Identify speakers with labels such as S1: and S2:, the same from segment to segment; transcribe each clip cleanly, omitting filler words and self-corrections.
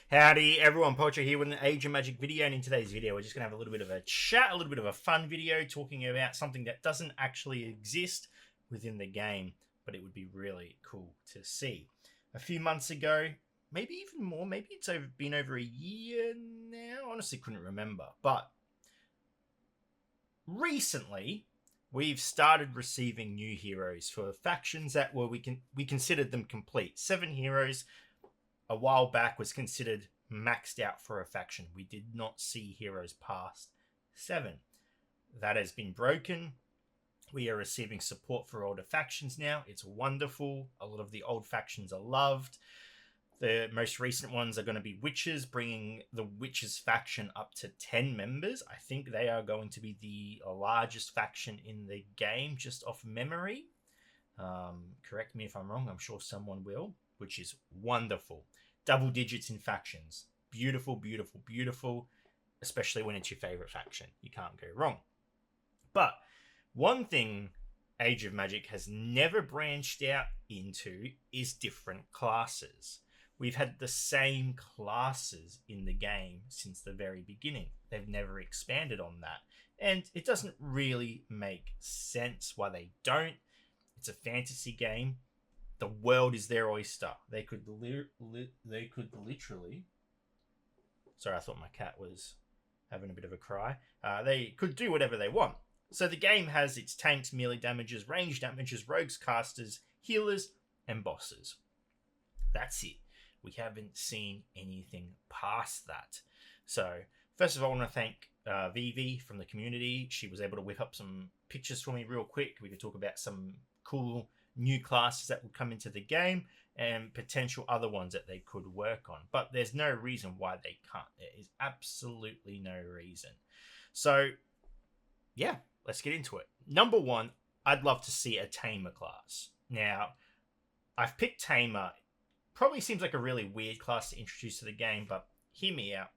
S1: Howdy everyone, Poacher here with an Age of Magic video, and in today's video we're just going to have a little bit of a chat, a little bit of a fun video talking about something that doesn't actually exist within the game, but it would be really cool to see. A few months ago, maybe even more, maybe it's been over a year now, honestly couldn't remember, but recently we've started receiving new heroes for factions that we considered them complete. 7 heroes a while back was considered maxed out for a faction. We did not see heroes past 7. That has been broken. We are receiving support for older factions now. It's wonderful. A lot of the old factions are loved. The most recent ones are going to be Witches, bringing the Witches faction up to 10 members. I think they are going to be the largest faction in the game, just off memory. Correct me if I'm wrong. I'm sure someone will, which is wonderful. Double digits in factions. Beautiful, beautiful, beautiful. Especially when it's your favorite faction. You can't go wrong. But one thing Age of Magic has never branched out into is different classes. We've had the same classes in the game since the very beginning. They've never expanded on that. And it doesn't really make sense why they don't. It's a fantasy game. The world is their oyster. They could literally. Sorry, I thought my cat was having a bit of a cry. They could do whatever they want. So the game has its tanks, melee damages, range damages, rogues, casters, healers, and bosses. That's it. We haven't seen anything past that. So first of all, I want to thank Vivi from the community. She was able to whip up some pictures for me real quick. We could talk about some cool new classes that will come into the game and potential other ones that they could work on. But there's no reason why they can't. There is absolutely no reason. So, yeah, let's get into it. Number one, I'd love to see a Tamer class. Now, I've picked Tamer. Probably seems like a really weird class to introduce to the game, but hear me out.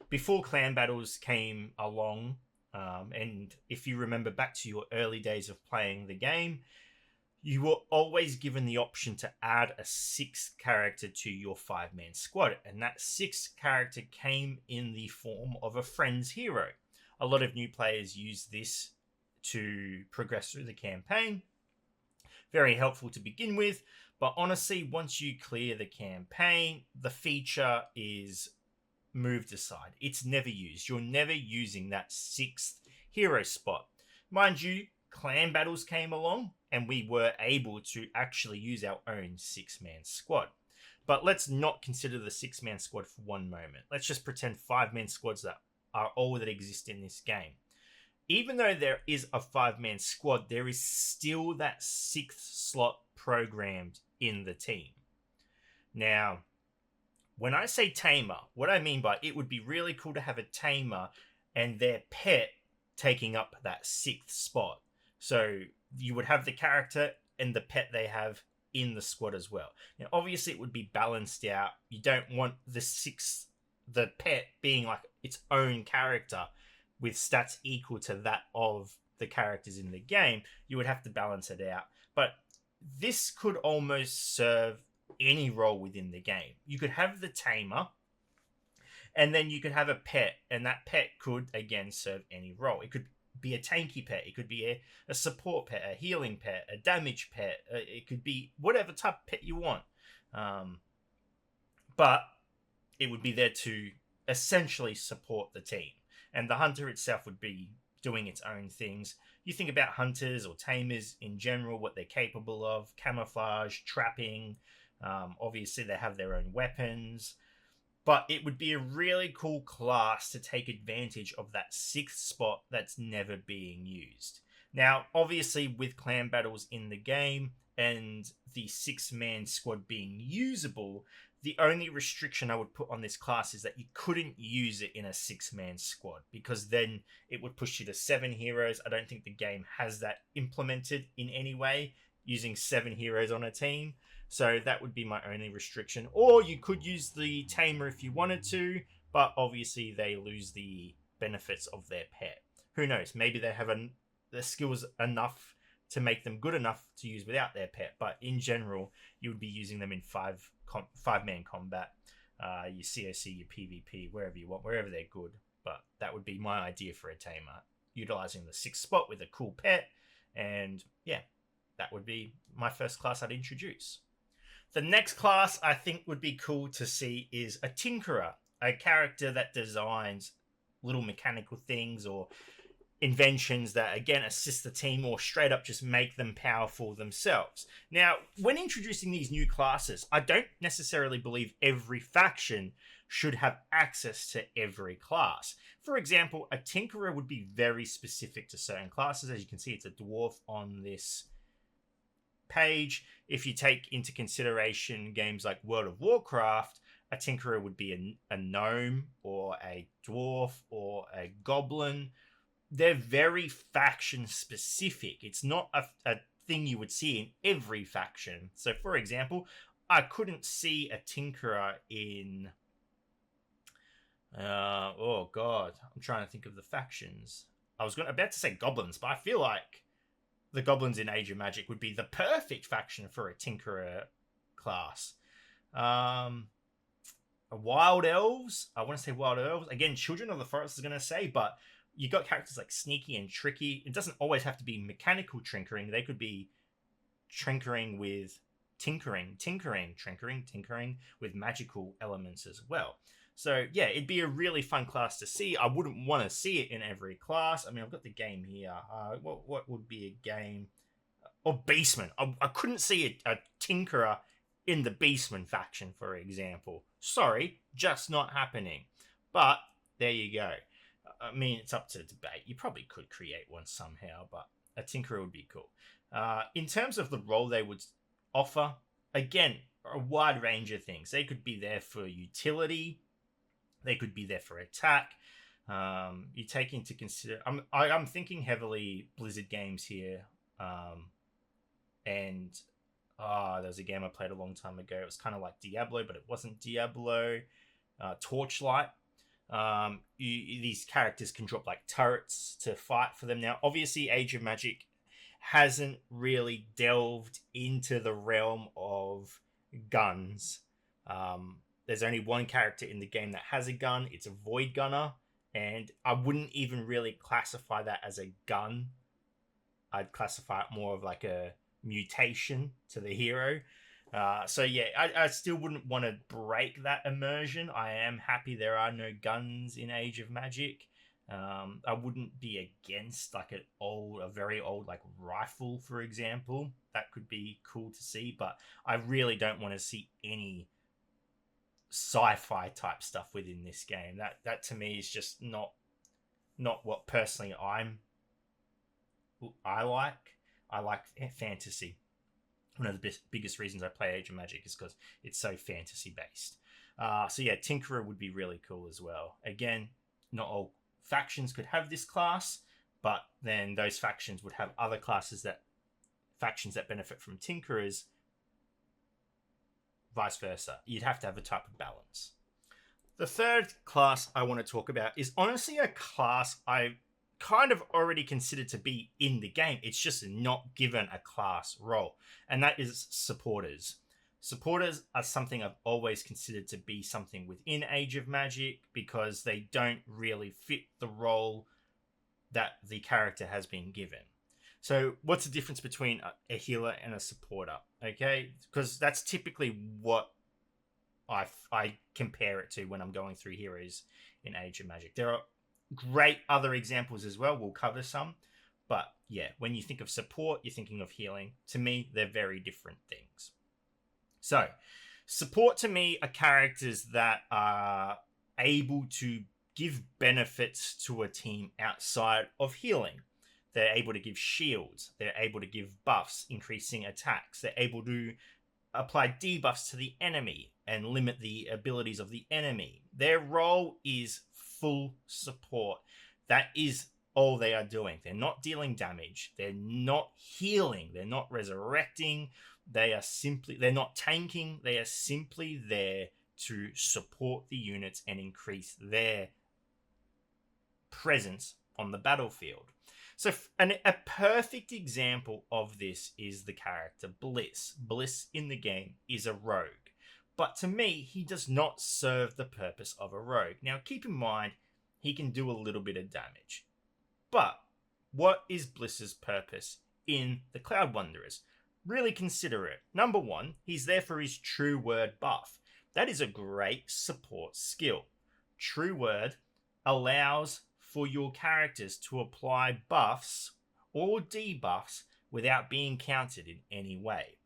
S1: Before clan battles came along, and if you remember back to your early days of playing the game, you were always given the option to add a 6th character to your 5-man squad, and that 6th character came in the form of a friend's hero. A lot of new players use this to progress through the campaign. Very helpful to begin with, but honestly, once you clear the campaign, the feature is moved aside. It's never used. You're never using that 6th hero spot. Mind you, clan battles came along, and we were able to actually use our own 6-man squad. But let's not consider the 6-man squad for one moment. Let's just pretend 5-man squads that are all that exist in this game. Even though there is a 5-man squad, there is still that 6th slot programmed in the team. Now, when I say Tamer, what I mean by it would be really cool to have a Tamer and their pet taking up that 6th spot. So you would have the character and the pet they have in the squad as well. Now, obviously, it would be balanced out. You don't want the pet being like its own character with stats equal to that of the characters in the game. You would have to balance it out. But this could almost serve any role within the game. You could have the Tamer, and then you could have a pet, and that pet could, again, serve any role. It could be a tanky pet, it could be a support pet, a healing pet, a damage pet, it could be whatever type of pet you want. But it would be there to essentially support the team. And the hunter itself would be doing its own things. You think about hunters or tamers in general, what they're capable of, camouflage, trapping. Obviously, they have their own weapons. But it would be a really cool class to take advantage of that 6th spot that's never being used. Now, obviously, with clan battles in the game and the 6-man squad being usable, the only restriction I would put on this class is that you couldn't use it in a 6-man squad, because then it would push you to 7 heroes. I don't think the game has that implemented in any way, using 7 heroes on a team. So that would be my only restriction. Or you could use the Tamer if you wanted to, but obviously they lose the benefits of their pet. Who knows? Maybe they have the skills enough to make them good enough to use without their pet. But in general, you would be using them in 5-man combat. your COC, your PvP, wherever you want, wherever they're good. But that would be my idea for a tamer, utilizing the 6th spot with a cool pet, and yeah, that would be my first class I'd introduce. The next class I think would be cool to see is a Tinkerer, a character that designs little mechanical things or inventions that again assist the team or straight up just make them powerful themselves. Now, when introducing these new classes, I don't necessarily believe every faction should have access to every class. For example, a Tinkerer would be very specific to certain classes. As you can see, it's a dwarf on this page. If you take into consideration games like World of Warcraft, a Tinkerer would be a gnome or a dwarf or a goblin. They're very faction specific. It's not a thing you would see in every faction. So, for example, I couldn't see a Tinkerer in... oh, God. I'm trying to think of the factions. I was about to say goblins, but I feel like the goblins in Age of Magic would be the perfect faction for a Tinkerer class. Wild Elves. I want to say Wild Elves. Again, Children of the Forest is going to say, but you got characters like Sneaky and Tricky. It doesn't always have to be mechanical trinkering. They could be trinkering with tinkering with magical elements as well. So yeah, it'd be a really fun class to see. I wouldn't want to see it in every class. I mean, I've got the game here. What would be a game? Or Beastman. I couldn't see a Tinkerer in the Beastman faction, for example. Sorry, just not happening. But there you go. I mean, it's up to debate. You probably could create one somehow, but a Tinkerer would be cool. In terms of the role they would offer, again, a wide range of things. They could be there for utility. They could be there for attack. You take into consider... I'm thinking heavily Blizzard games here. And there was a game I played a long time ago. It was kind of like Diablo, but it wasn't Diablo. Torchlight. These characters can drop like turrets to fight for them. Now, obviously, Age of Magic hasn't really delved into the realm of guns. There's only one character in the game that has a gun. It's a Void Gunner, and I wouldn't even really classify that as a gun. I'd classify it more of like a mutation to the hero. So yeah, I still wouldn't want to break that immersion. I am happy there are no guns in Age of Magic. I wouldn't be against like a very old like rifle, for example. That could be cool to see, but I really don't want to see any sci-fi type stuff within this game. That to me is just not what personally I like. I like fantasy. One of the biggest reasons I play Age of Magic is because it's so fantasy based. So yeah, Tinkerer would be really cool as well. Again, not all factions could have this class, but then those factions would have other factions that benefit from Tinkerers, vice versa. You'd have to have a type of balance. The third class I want to talk about is honestly a class I kind of already considered to be in the game. It's just not given a class role, and that is supporters. Supporters are something I've always considered to be something within Age of Magic because they don't really fit the role that the character has been given. So what's the difference between a healer and a supporter? Okay, because that's typically what I compare it to when I'm going through heroes in Age of Magic. There are great other examples as well. We'll cover some. But yeah, when you think of support, you're thinking of healing. To me, they're very different things. So, support to me are characters that are able to give benefits to a team outside of healing. They're able to give shields. They're able to give buffs, increasing attacks. They're able to apply debuffs to the enemy and limit the abilities of the enemy. Their role is full support. That is all they are doing. They're not dealing damage. They're not healing. They're not resurrecting. They're not tanking. They are simply there to support the units and increase their presence on the battlefield. So a perfect example of this is the character Bliss. Bliss in the game is a rogue. But to me, he does not serve the purpose of a rogue. Now, keep in mind, he can do a little bit of damage. But what is Bliss's purpose in the Cloud Wanderers? Really consider it. Number one, he's there for his True Word buff. That is a great support skill. True Word allows for your characters to apply buffs or debuffs without being countered in any way.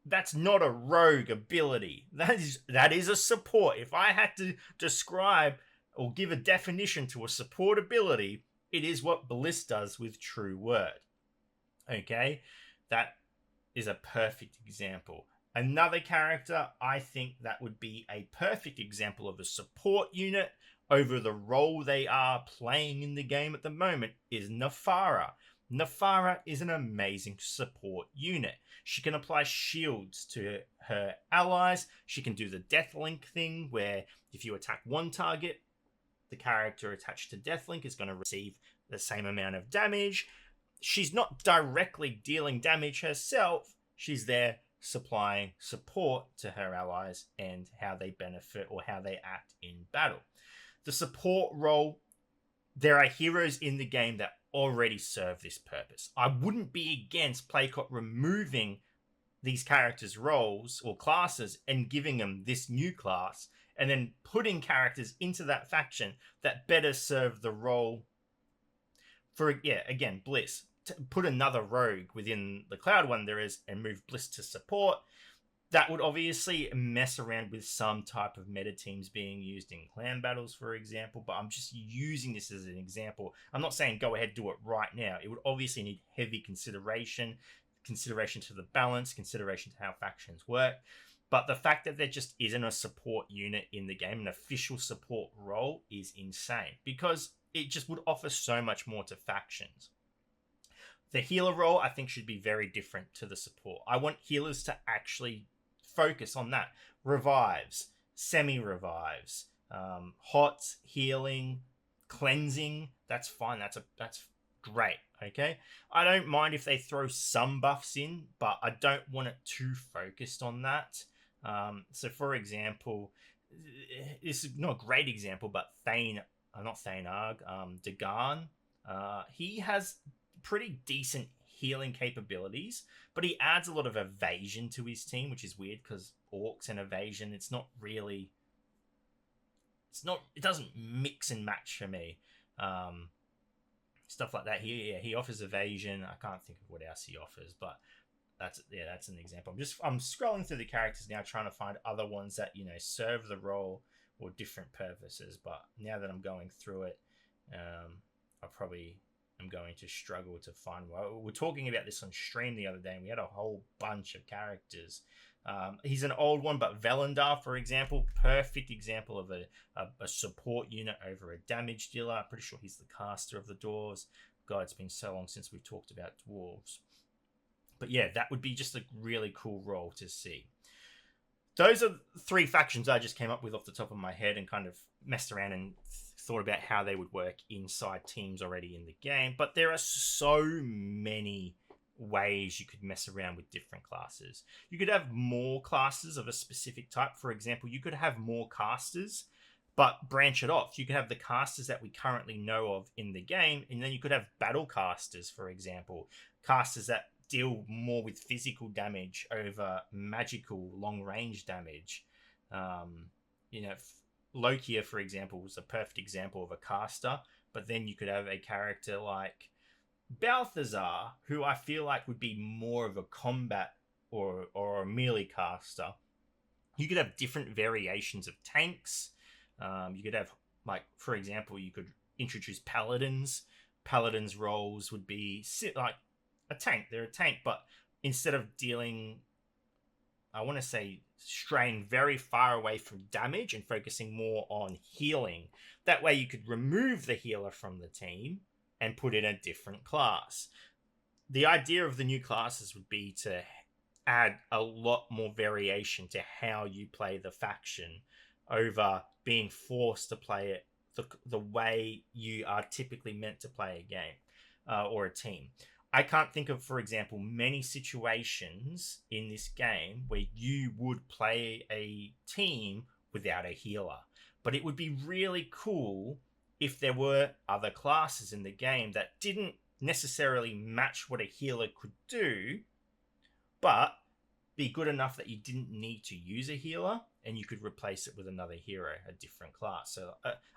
S1: That's not a rogue ability. That is a support. If I had to describe or give a definition to a support ability, it is what Bliss does with True Word. Okay? That is a perfect example. Another character, I think that would be a perfect example of a support unit over the role they are playing in the game at the moment, is Nefara. Nefara is an amazing support unit. She can apply shields to her allies. She can do the Deathlink thing, where if you attack one target, the character attached to Deathlink is going to receive the same amount of damage. She's not directly dealing damage herself. She's there supplying support to her allies and how they benefit or how they act in battle. The support role, there are heroes in the game that already serve this purpose. I wouldn't be against Playcott removing these characters' roles or classes and giving them this new class, and then putting characters into that faction that better serve the role. For, again, Bliss. To put another rogue within the Cloud Wanderers and move Bliss to support, that would obviously mess around with some type of meta teams being used in clan battles, for example, but I'm just using this as an example. I'm not saying go ahead, do it right now. It would obviously need heavy consideration to the balance, consideration to how factions work. But the fact that there just isn't a support unit in the game, an official support role, is insane, because it just would offer so much more to factions. The healer role, I think, should be very different to the support. I want healers to actually focus on that. Revives, semi-revives, hot, healing, cleansing. That's fine. That's great. Okay. I don't mind if they throw some buffs in, but I don't want it too focused on that. So, for example, this is not a great example, but Dagan. He has pretty decent healing capabilities, but he adds a lot of evasion to his team, which is weird because orcs and evasion, it doesn't mix and match for me. Stuff like that. He offers evasion. I can't think of what else he offers, but that's an example. I'm scrolling through the characters now, trying to find other ones that, serve the role or different purposes. But now that I'm going through it, I probably am going to struggle to find. Well, we were talking about this on stream the other day, and we had a whole bunch of characters. He's an old one, but Velendar, for example, perfect example of a support unit over a damage dealer. I'm pretty sure he's the caster of the dwarves. God, it's been so long since we've talked about dwarves. But yeah, that would be just a really cool role to see. Those are three factions I just came up with off the top of my head and kind of messed around and thought about how they would work inside teams already in the game. But there are so many ways you could mess around with different classes. You could have more classes of a specific type. For example, you could have more casters, but branch it off. You could have the casters that we currently know of in the game, and then you could have battle casters, for example. Casters that deal more with physical damage over magical long-range damage. Lokia, for example, was a perfect example of a caster, but then you could have a character like Balthazar, who I feel like would be more of a combat or a melee caster. You could have different variations of tanks. You could have, like, for example, you could introduce paladins. Paladins' roles would be like a tank. They're a tank, but instead of dealing, I want to say, straying very far away from damage and focusing more on healing. That way you could remove the healer from the team and put in a different class. The idea of the new classes would be to add a lot more variation to how you play the faction over being forced to play it the way you are typically meant to play a game or a team. I can't think of, for example, many situations in this game where you would play a team without a healer. But it would be really cool if there were other classes in the game that didn't necessarily match what a healer could do, but be good enough that you didn't need to use a healer and you could replace it with another hero, a different class. So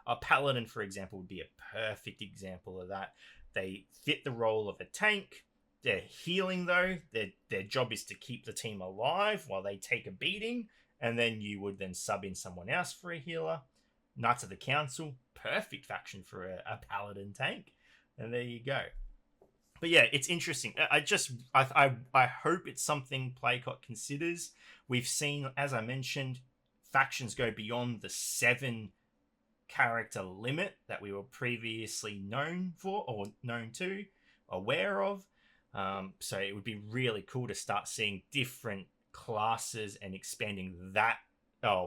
S1: a paladin, for example, would be a perfect example of that. They fit the role of a tank. They're healing, though. Their job is to keep the team alive while they take a beating, and then you would then sub in someone else for a healer. Knights of the Council, perfect faction for a paladin tank. And there you go. But yeah, it's interesting. I hope it's something Playcott considers. We've seen, as I mentioned, factions go beyond the 7 character limit that we were previously known for, or known to, aware of. So it would be really cool to start seeing different classes and expanding that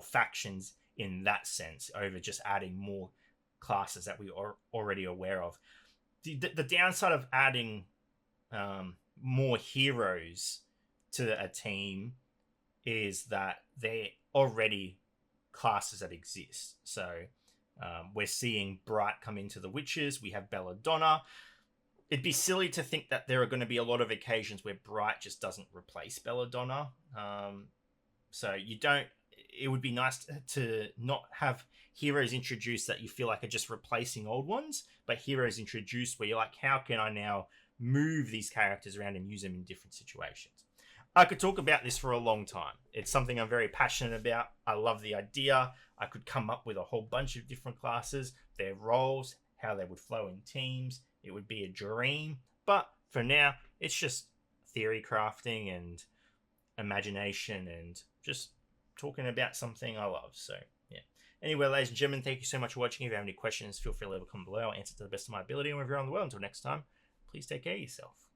S1: factions in that sense over just adding more classes that we are already aware of. The downside of adding more heroes to a team is that they're already classes that exist. So we're seeing Bright come into the Witches. We have Belladonna. It'd be silly to think that there are going to be a lot of occasions where Bright just doesn't replace Belladonna. So you don't. It would be nice to not have heroes introduced that you feel like are just replacing old ones, but heroes introduced where you're like, how can I now move these characters around and use them in different situations? I could talk about this for a long time. It's something I'm very passionate about. I love the idea. I could come up with a whole bunch of different classes, their roles, how they would flow in teams. It would be a dream. But for now, it's just theory crafting and imagination and just talking about something I love. So yeah. Anyway, ladies and gentlemen, thank you so much for watching. If you have any questions, feel free to leave a comment below. I'll answer to the best of my ability. And wherever you're on the world, until next time, please take care of yourself.